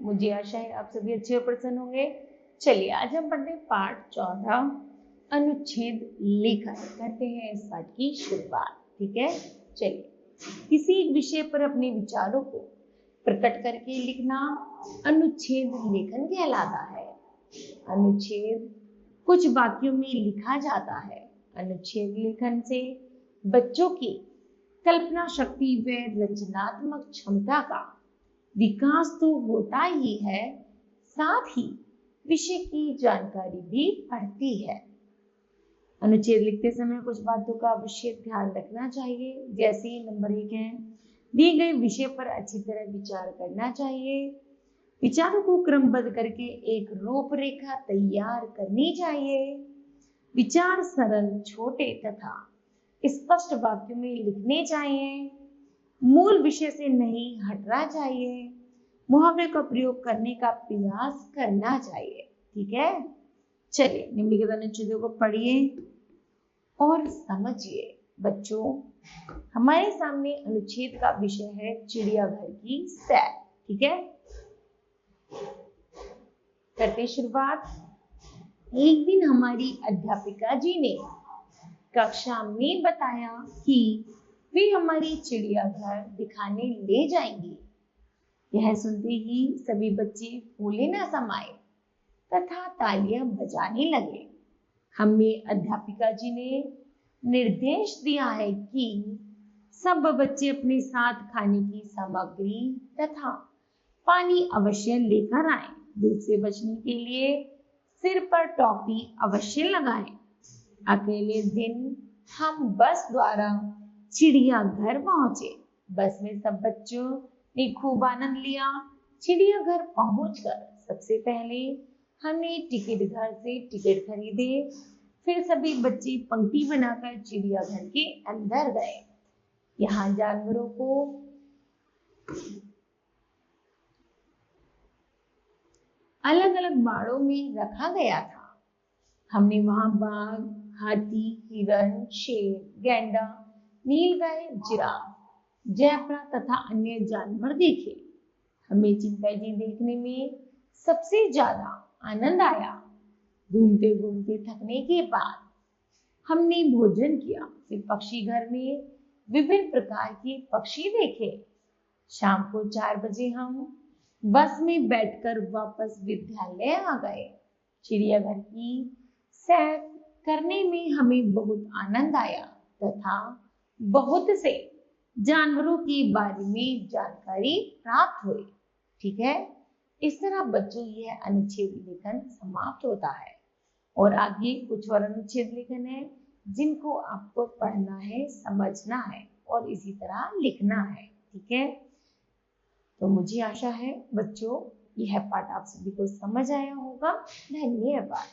मुझे आशा है आप सभी अच्छे और प्रसन्न होंगे। चलिए आज हम पढ़ते हैं पाठ 14 अनुच्छेद लेखन। करते हैं इस पाठ की शुरुआत। ठीक है, चलिए। किसी एक विषय पर अपने विचारों को प्रकट करके लिखना अनुच्छेद लेखन कहलाता है। अनुच्छेद कुछ वाक्यों में लिखा जाता है। अनुच्छेद लेखन से बच्चों की कल्पना शक्ति व रचनात्मक क्षमता का विकास तो होता ही है, साथ ही विषय की जानकारी भी बढ़ती है। अनुच्छेद लिखते समय कुछ बातों का अवश्य ध्यान रखना चाहिए। जैसे नंबर 1 है, दिए गए विषय पर अच्छी तरह विचार करना चाहिए। विचारों को क्रमबद्ध करके एक रूपरेखा तैयार करनी चाहिए। विचार सरल, छोटे तथा स्पष्ट वाक्यों में लिखने चाहिए। मूल विषय से नहीं हटना चाहिए। मुहावरे का प्रयोग करने का प्रयास करना चाहिए। ठीक है, चलिए निम्नलिखित अनुच्छेदों को पढ़िए और समझिए। बच्चों, हमारे सामने अनुच्छेद का विषय है चिड़ियाघर की सैर। ठीक है, करते शुरुआत। एक दिन हमारी अध्यापिका जी ने कक्षा में बताया कि वे हमारी चिड़ियाघर दिखाने ले जाएंगी। यह सुनते ही सभी बच्चे फूले न समाये तथा तालियां बजाने लगे। हमें अध्यापिका जी ने निर्देश दिया है कि सब बच्चे अपने साथ खाने की सामग्री तथा पानी अवश्य लेकर आएं। धूप से बचने के लिए सिर पर टोपी अवश्य लगाएं। अगले दिन हम बस द्वारा चिड़ियाघर पहुंचे। बस में सब बच्चों ने खूब आनंद लिया। चिड़ियाघर पहुंचकर सबसे पहले हमने टिकट घर से टिकट खरीदे। फिर सभी बच्चे पंक्ति बनाकर चिड़ियाघर के अंदर गए। यहाँ जानवरों को अलग अलग बाड़ों में रखा गया था। हमने वहां बाघ, हाथी, हिरण, शेर, गैंडा, नीलगाय, जिराफ, ज़ेब्रा तथा अन्य जानवर देखे। हमें चिंपैंजी देखने में सबसे ज्यादा आनंद आया। घूमते घूमते थकने के बाद हमने भोजन किया। फिर पक्षी घर में विभिन्न प्रकार के पक्षी देखे। शाम को 4 बजे हम बस में बैठकर वापस विद्यालय आ गए। चिड़ियाघर की सैर करने में हमें बहुत आनंद आया तथा बहुत से जानवरों के बारे में जानकारी प्राप्त हुई। ठीक है, इस तरह बच्चों यह अनुच्छेद लेखन समाप्त होता है और आगे कुछ और अनुच्छेद लेखन है जिनको आपको पढ़ना है, समझना है और इसी तरह लिखना है। ठीक है, तो मुझे आशा है बच्चों यह पाठ आप सभी को समझ आया होगा। धन्यवाद।